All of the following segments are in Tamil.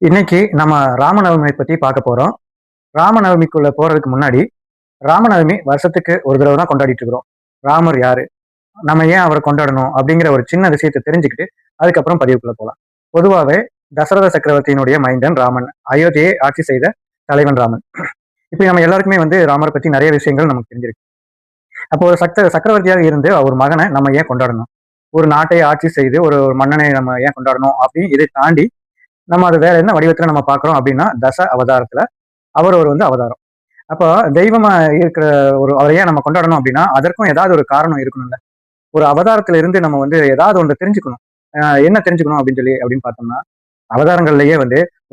இன்னைக்கு நம்ம ராமநவமியை பத்தி பார்க்க போறோம். ராமநவமிக்குள்ள போறதுக்கு முன்னாடி, ராமநவமி வருஷத்துக்கு ஒரு தடவை தான் கொண்டாடிட்டு இருக்கிறோம். ராமர் யாரு? நம்ம ஏன் அவரை கொண்டாடணும்? அப்படிங்கிற ஒரு சின்ன விஷயத்தை தெரிஞ்சுக்கிட்டு, அதுக்கப்புறம் பதிவுக்குள்ள போலாம். பொதுவாவே தசரத சக்கரவர்த்தியினுடைய மைந்தன் ராமன். அயோத்தியை ஆட்சி செய்த தலைவன் ராமன். இப்ப நம்ம எல்லாருக்குமே ராமரை பத்தி நிறைய விஷயங்கள் நமக்கு தெரிஞ்சிருக்கு. அப்போ ஒரு சக்கரவர்த்தியாக இருந்து ஒரு மகனை நம்ம ஏன் கொண்டாடணும்? ஒரு நாட்டை ஆட்சி செய்து ஒரு மன்னனை நம்ம ஏன் கொண்டாடணும்? அப்படின்னு இதை தாண்டி நம்ம அது வேற என்ன வடிவத்துல நம்ம பார்க்கிறோம் அப்படின்னா, தச அவதாரத்துல அவர் ஒரு அவதாரம். அப்போ தெய்வமா இருக்கிற அவரை ஏன் நம்ம கொண்டாடணும் அப்படின்னா, அதற்கும் ஏதாவது ஒரு காரணம் இருக்கணும்ல. ஒரு அவதாரத்துல இருந்து நம்ம ஏதாவது ஒன்று தெரிஞ்சுக்கணும். என்ன தெரிஞ்சுக்கணும் அப்படின்னு பார்த்தோம்னா, அவதாரங்கள்லயே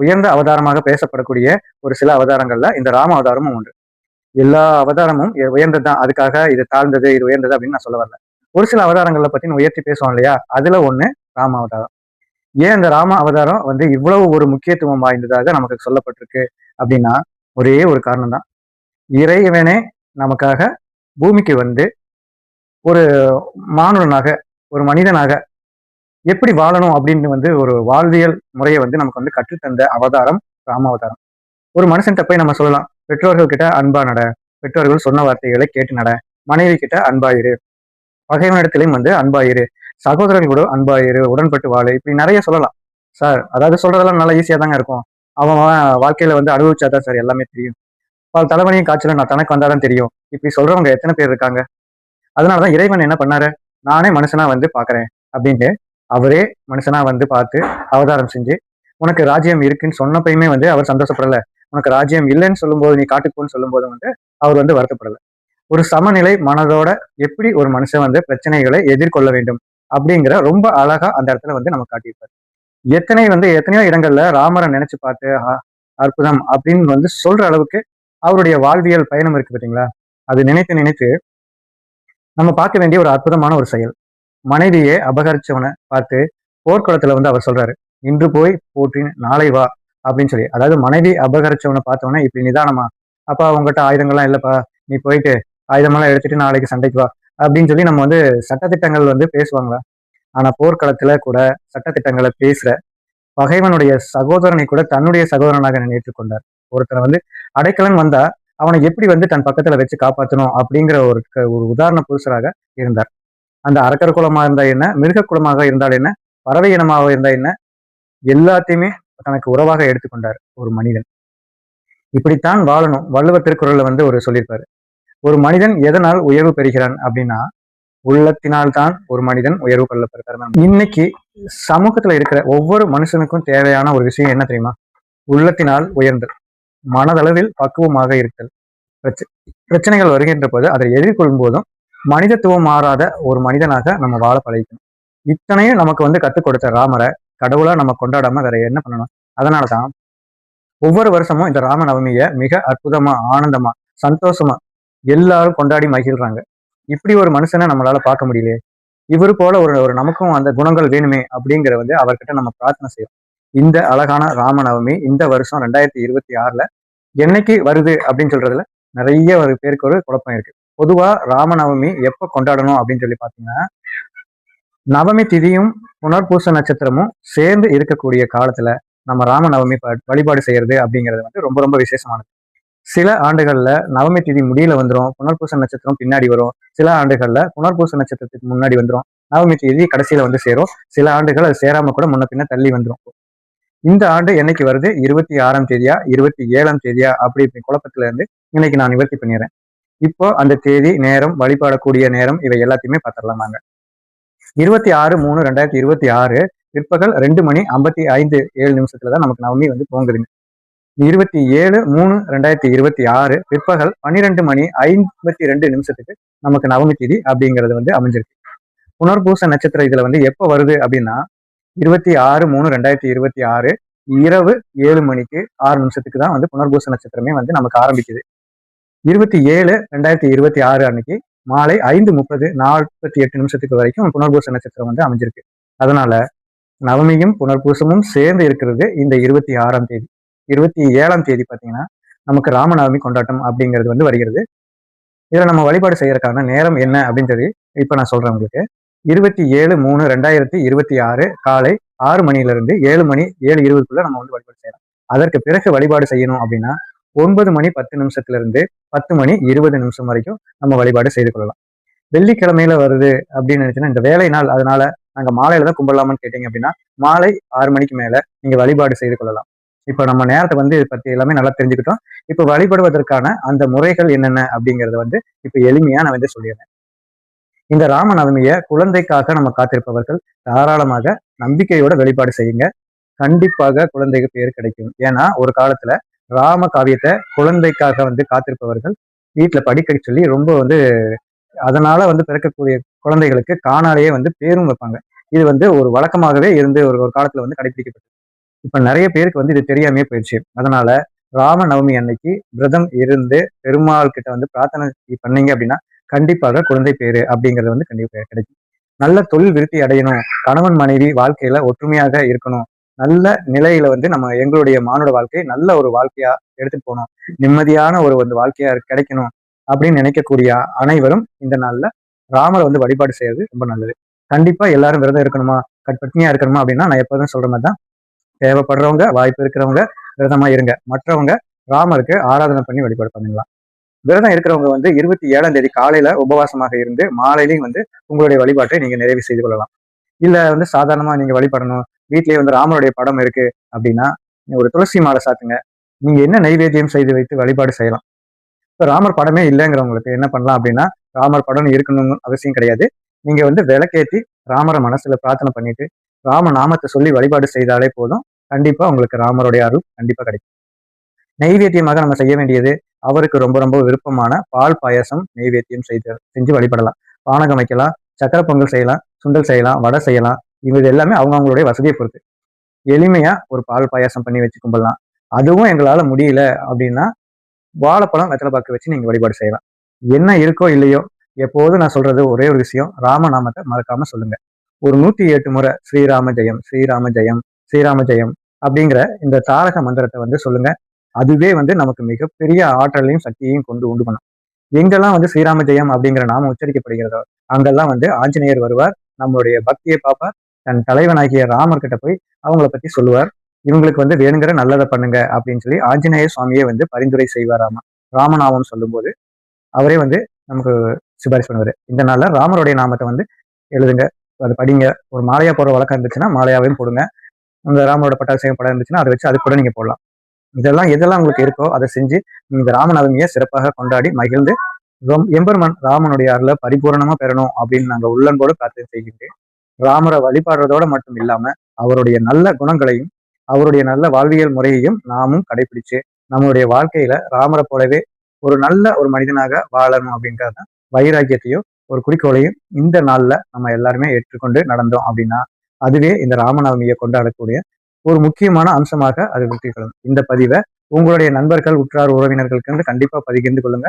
உயர்ந்த அவதாரமாக பேசப்படக்கூடிய ஒரு சில அவதாரங்கள்ல இந்த ராம அவதாரமும் ஒன்று. எல்லா அவதாரமும் உயர்ந்தது தான். அதுக்காக இது தாழ்ந்தது, இது உயர்ந்தது அப்படின்னு நான் சொல்ல வரல. ஒரு சில அவதாரங்களை பத்தி உயர்த்தி பேசுவோம் இல்லையா? அதுல ஒண்ணு ராம அவதாரம். ஏன் இந்த ராம அவதாரம் இவ்வளவு ஒரு முக்கியத்துவம் வாய்ந்ததாக நமக்கு சொல்லப்பட்டிருக்கு அப்படின்னா, ஒரே ஒரு காரணம் தான். இறைவனே நமக்காக பூமிக்கு ஒரு மானுடனாக, ஒரு மனிதனாக எப்படி வாழணும் அப்படின்னு ஒரு வாழ்வியல் முறையை நமக்கு கற்றுத்தந்த அவதாரம் ராம அவதாரம். ஒரு மனுஷன்கிட்ட போய் நம்ம சொல்லலாம், பெற்றோர்கள் கிட்ட அன்பா நட, பெற்றோர்கள் சொன்ன வார்த்தைகளை கேட்டு நட, மனைவி கிட்ட அன்பாயிரு, பகைவனிடத்திலையும் அன்பாயிரு, சகோதரர்கள் கூட அன்பாயிரு, உடன்பட்டு வாழு, இப்படி நிறைய சொல்லலாம் சார். அதாவது சொல்றதெல்லாம் நல்லா ஈஸியா தாங்க இருக்கும். அவன் வாழ்க்கையில அனுபவிச்சாதான் சார் எல்லாமே தெரியும். தலைவனையும் காய்ச்சல நான் தனக்கு வந்தாதான் தெரியும். இப்படி சொல்றவங்க எத்தனை பேர் இருக்காங்க? அதனாலதான் இறைவன் என்ன பண்ணாரு, நானே மனுஷனா பாக்குறேன் அப்படின்ட்டு அவரே மனுஷனா பார்த்து அவதாரம் செஞ்சு, உனக்கு ராஜ்யம் இருக்குன்னு சொன்னப்பயுமே அவர் சந்தோஷப்படல. உனக்கு ராஜ்யம் இல்லைன்னு சொல்லும்போது, நீ காட்டுக்குன்னு சொல்லும் போது அவர் வருத்தப்படல. ஒரு சமநிலை மனதோட எப்படி ஒரு மனுஷன் பிரச்சனைகளை எதிர்கொள்ள வேண்டும் அப்படிங்கிற ரொம்ப அழகா அந்த இடத்துல நம்ம காட்டியிருப்பாரு. எத்தனையோ இடங்கள்ல ராமரை நினைச்சு பார்த்து அற்புதம் அப்படின்னு சொல்ற அளவுக்கு அவருடைய வாழ்வியல் பயணம் இருக்கு பார்த்தீங்களா? அது நினைத்து நினைத்து நம்ம பார்க்க வேண்டிய ஒரு அற்புதமான ஒரு செயல். மனைவியே அபகரிச்சவனை பார்த்து போர்க்குளத்துல அவர் சொல்றாரு, இன்று போய் போற்றின் நாளை வா அப்படின்னு சொல்லி. அதாவது மனைவி அபகரிச்சவனை பார்த்தவொடனே இப்படி நிதானமா, அப்பா உங்ககிட்ட ஆயுதங்கள்லாம் இல்லப்பா, நீ போயிட்டு ஆயுதமெல்லாம் எடுத்துட்டு நாளைக்கு சண்டைக்கு வா அப்படின்னு சொல்லி நம்ம சட்டத்திட்டங்கள் பேசுவாங்களா? ஆனா போர்க்களத்துல கூட சட்டத்திட்டங்களை பேசுற பகைவனுடைய சகோதரனை கூட தன்னுடைய சகோதரனாக நினைத்துக் கொண்டார். ஒருத்தர் அடைக்கலன் வந்தா அவனை எப்படி தன் பக்கத்துல வச்சு காப்பாற்றணும் அப்படிங்கிற ஒரு உதாரண புருஷராக இருந்தார். அந்த அரக்கர் குலமா இருந்தா என்ன, மிருக குலமாக இருந்தால் என்ன, பறவை இனமாக இருந்தா என்ன, எல்லாத்தையுமே தனக்கு உறவாக எடுத்துக்கொண்டார் ஒரு மனிதன். இப்படித்தான் வாழணும். வள்ளுவர் திருக்குறள்ல ஒரு சொல்லியிருப்பாரு, ஒரு மனிதன் எதனால் உயர்வு பெறுகிறான் அப்படின்னா, உள்ளத்தினால் தான் ஒரு மனிதன் உயர்வு கொள்ளப்படுகிறார். இன்னைக்கு சமூகத்துல இருக்கிற ஒவ்வொரு மனுஷனுக்கும் தேவையான ஒரு விஷயம் என்ன தெரியுமா? உள்ளத்தினால் உயர்ந்தல், மனதளவில் பக்குவமாக இருத்தல். பிரச்சனைகள் வருகின்ற போது அதை எதிர்கொள்ளும் போதும் மனிதத்துவம் மாறாத ஒரு மனிதனாக நம்ம வாழ பழகிக்கணும். இத்தனையும் நமக்கு கற்றுக் கொடுத்த ராமரை கடவுளா நம்ம கொண்டாடாம வேற என்ன பண்ணணும்? அதனாலதான் ஒவ்வொரு வருஷமும் இந்த ராம நவமிய மிக அற்புதமா, ஆனந்தமா, சந்தோஷமா எல்லாரும் கொண்டாடி மகிழ்றாங்க. இப்படி ஒரு மனுஷனை நம்மளால பார்க்க முடியலையே. இவரு போல ஒரு நமக்கும் அந்த குணங்கள் வேணுமே அப்படிங்கிற அவர்கிட்ட நம்ம பிரார்த்தனை செய்யறோம். இந்த அழகான ராம நவமி இந்த வருஷம் 2026ல என்னைக்கு வருது அப்படின்னு சொல்றதுல நிறைய ஒரு பேருக்கு ஒரு குழப்பம் இருக்கு. பொதுவா ராமநவமி எப்ப கொண்டாடணும் அப்படின்னு சொல்லி பாத்தீங்கன்னா, நவமி திதியும் புனர்பூச நட்சத்திரமும் சேர்ந்து இருக்கக்கூடிய காலத்துல நம்ம ராமநவமி வழிபாடு செய்யறது அப்படிங்கிறது ரொம்ப ரொம்ப விசேஷமானது. சில ஆண்டுகள்ல நவமி திதி முடியல வந்துடும், புனர்பூச நட்சத்திரம் பின்னாடி வரும். சில ஆண்டுகள்ல புனர்பூச நட்சத்திரத்துக்கு முன்னாடி வந்துடும், நவமி திதி கடைசியில சேரும். சில ஆண்டுகள் அது சேராம கூட முன்ன பின்ன தள்ளி வந்துடும். இந்த ஆண்டு என்னைக்கு வருது, 26ஆம் தேதியா 27ஆம் தேதியா அப்படி குழப்பத்துல இருந்து இன்னைக்கு நான் நிவர்த்தி பண்ணிடுறேன். இப்போ அந்த தேதி, நேரம், வழிபாடக்கூடிய நேரம் இவை எல்லாத்தையுமே பார்த்துடலாம். நாங்க 26/3/2026 பிற்பகல் 2:55 தான் நமக்கு நவமி துவங்குதுங்க. 27/3/2026 பிற்பகல் 12:52 நமக்கு நவமி தேதி அப்படிங்கிறது அமைஞ்சிருக்கு. புனர்பூச நட்சத்திரம் இதுல எப்ப வருது அப்படின்னா, 26/3/2026 இரவு 7:06 தான் புனர்பூச நட்சத்திரமே நமக்கு ஆரம்பிக்குது. 27/2026 அன்னைக்கு மாலை 5:30 வரைக்கும் புனர்பூச நட்சத்திரம் அமைஞ்சிருக்கு. அதனால நவமியும் புனர்பூசமும் சேர்ந்து இருக்கிறது இந்த 26ஆம் தேதி. 27ஆம் தேதி பாத்தீங்கன்னா நமக்கு ராமநவமி கொண்டாட்டம் அப்படிங்கிறது வருகிறது. இதுல நம்ம வழிபாடு செய்யறதுக்கான நேரம் என்ன அப்படின்னு சொல்லி இப்ப நான் சொல்றேன் உங்களுக்கு. 27/3/2026 காலை 6 மணியிலிருந்து 7 மணி 7:20க்குள்ள நம்ம வந்து வழிபாடு செய்யலாம். அதற்கு பிறகு வழிபாடு செய்யணும் அப்படின்னா 9 மணி 10 நிமிஷத்திலிருந்து 10 மணி 20 நிமிஷம் வரைக்கும் நம்ம வழிபாடு செய்து கொள்ளலாம். வெள்ளிக்கிழமையில வருது அப்படின்னு நினைச்சுன்னா இந்த வேலை நாள், அதனால நாங்க மாலையில தான் கும்பிடலாமான்னு கேட்டீங்க அப்படின்னா மாலை 6 மணிக்கு மேல நீங்க வழிபாடு செய்து கொள்ளலாம். இப்ப நம்ம நேரத்தை வந்து இதை பத்தி எல்லாமே நல்லா தெரிஞ்சுக்கிட்டோம். இப்ப வழிபடுவதற்கான அந்த முறைகள் என்னென்ன அப்படிங்கறத வந்து இப்ப எளிமையா நான் வந்து சொல்லிடுறேன். இந்த ராமநவமிய குழந்தைக்காக நம்ம காத்திருப்பவர்கள் தாராளமாக நம்பிக்கையோட வழிபாடு செய்யுங்க. கண்டிப்பாக குழந்தைக்கு பேர் கிடைக்கும். ஏன்னா ஒரு காலத்துல ராம காவியத்தை குழந்தைக்காக வந்து காத்திருப்பவர்கள் வீட்டுல படிக்க சொல்லி ரொம்ப வந்து அதனால வந்து பிறக்கக்கூடிய குழந்தைகளுக்கு காணாலேயே வந்து பேரும் வைப்பாங்க. இது வந்து ஒரு வழக்கமாகவே இருந்து ஒரு ஒரு காலத்துல வந்து கடைபிடிக்கப்பட்டது. இப்ப நிறைய பேருக்கு வந்து இது தெரியாமே போயிடுச்சு. அதனால ராம நவமி அன்னைக்கு விரதம் இருந்து பெருமாள் கிட்ட வந்து பிரார்த்தனை பண்ணீங்க அப்படின்னா கண்டிப்பாக குழந்தை பேரு அப்படிங்கிறது வந்து கண்டிப்பா கிடைக்கும். நல்ல தொழில் விருத்தி அடையணும், கணவன் மனைவி வாழ்க்கையில ஒற்றுமையாக இருக்கணும், நல்ல நிலையில வந்து நம்ம எங்களுடைய மானுட வாழ்க்கை நல்ல ஒரு வாழ்க்கையா எடுத்துட்டு போகணும், நிம்மதியான ஒரு வந்து வாழ்க்கையா கிடைக்கணும் அப்படின்னு நினைக்கக்கூடிய அனைவரும் இந்த நாள்ல ராமரை வந்து வழிபாடு செய்யறது ரொம்ப நல்லது. கண்டிப்பா எல்லாரும் விரதம் இருக்கணுமா, கட்பட்னியா இருக்கணுமா அப்படின்னா நான் எப்போதும் சொல்ற மாதிரி தான், தேவைப்படுறவங்க வாய்ப்பு இருக்கிறவங்க விரதமா இருங்க. மற்றவங்க ராமருக்கு ஆராதனை பண்ணி வழிபாடு பண்ணுங்களா. விரதம் இருக்கிறவங்க வந்து 27ஆம் தேதி காலையில உபவாசமாக இருந்து மாலையிலையும் வந்து உங்களுடைய வழிபாட்டை நீங்க நிறைவு செய்து கொள்ளலாம். இல்ல வந்து சாதாரணமா நீங்க வழிபடணும், வீட்லயே வந்து ராமருடைய படம் இருக்கு அப்படின்னா ஒரு துளசி மாலை சாத்துங்க. நீங்க என்ன நைவேத்தியம் செய்து வைத்து வழிபாடு செய்யலாம். இப்ப ராமர் படமே இல்லைங்கிறவங்களுக்கு என்ன பண்ணலாம் அப்படின்னா, ராமர் படம் இருக்கணும்னு அவசியம் கிடையாது. நீங்க வந்து விளக்கேத்தி ராமரை மனசுல பிரார்த்தனை பண்ணிட்டு ராம நாமத்தை சொல்லி வழிபாடு செய்தாலே போதும். கண்டிப்பா உங்களுக்கு ராமருடைய அருள் கண்டிப்பா கிடைக்கும். நெய்வேத்தியமாக நம்ம செய்ய வேண்டியது அவருக்கு ரொம்ப ரொம்ப விருப்பமான பால் பாயசம் நெய்வேத்தியம் செஞ்சு வழிபடலாம். பானகம் வைக்கலாம், சக்கரை பொங்கல் செய்யலாம், சுண்டல் செய்யலாம், வடை செய்யலாம். இது எல்லாமே அவங்களுடைய வசதியை பொறுத்து. எளிமையா ஒரு பால் பாயாசம் பண்ணி வச்சு கும்பிடலாம். அதுவும் எங்களால முடியல அப்படின்னா வாழைப்பழம் வெத்தலை பாக்கு வச்சு நீங்க வழிபாடு செய்யலாம். என்ன இருக்கோ இல்லையோ, எப்போதும் நான் சொல்றது ஒரே ஒரு விஷயம், ராமநாமத்தை மறக்காம சொல்லுங்க. ஒரு 108 முறை ஸ்ரீராம ஜெயம் ஸ்ரீராம ஜெயம் ஸ்ரீராம ஜெயம் அப்படிங்கிற இந்த தாரக மந்திரத்தை வந்து சொல்லுங்க. அதுவே வந்து நமக்கு மிகப்பெரிய ஆற்றலையும் சக்தியையும் கொண்டு உண்டு பண்ணும். எங்கெல்லாம் வந்து ஸ்ரீராம ஜெயம் அப்படிங்கிற நாமம் உச்சரிக்கப்படுகிறதோ அங்கெல்லாம் வந்து ஆஞ்சநேயர் வருவார், நம்மளுடைய பக்தியை பார்ப்பார், தன் தலைவனாகிய ராமர் கிட்ட போய் அவங்கள பத்தி சொல்லுவார். இவங்களுக்கு வந்து வேணுங்கிற நல்லதை பண்ணுங்க அப்படின்னு சொல்லி ஆஞ்சநேய சுவாமியே வந்து பரிந்துரை செய்வாராமா. ராமநாமம் சொல்லும்போது அவரே வந்து நமக்கு சிபாரிசு பண்ணுவாரு. இந்த நாள்ல ராமருடைய நாமத்தை வந்து எழுதுங்க, அதை படிங்க. ஒரு மாலையா போடுற வழக்கம் இருந்துச்சுன்னா மாலையாவையும் போடுங்க. அந்த ராமரோட பட்டாபிஷேகம் படம் இருந்துச்சுன்னா அதை வச்சு அது கூட நீங்க போடலாம். இதெல்லாம் எதெல்லாம் உங்களுக்கு இருக்கோ அதை செஞ்சு இந்த ராமநவமியை சிறப்பாக கொண்டாடி மகிழ்ந்து எம்பெருமான் ராமனுடைய அருளை பரிபூரணமா பெறணும் அப்படின்னு நாங்க உள்ளன்போடு பிரார்த்தனை செய்கின்றேன். ராமரை வழிபாடுறதோட மட்டும் இல்லாம அவருடைய நல்ல குணங்களையும் அவருடைய நல்ல வாழ்வியல் முறையையும் நாமும் கடைபிடிச்சு நம்மளுடைய வாழ்க்கையில ராமரை போலவே ஒரு நல்ல ஒரு மனிதனாக வாழணும் அப்படின்றத வைராக்கியத்தையும் ஒரு குறிக்கோளையும் இந்த நாள்ல நம்ம எல்லாருமே ஏற்றுக்கொண்டு நடந்தோம் அப்படின்னா அதுவே இந்த ராமநவமியை கொண்டாடக்கூடிய ஒரு முக்கியமான அம்சமாக அது வெற்றி கொள்ளும். இந்த பதிவை உங்களுடைய நண்பர்கள் உற்றார் உறவினர்களுக்கு கண்டிப்பா பகிர்ந்து கொள்ளுங்க.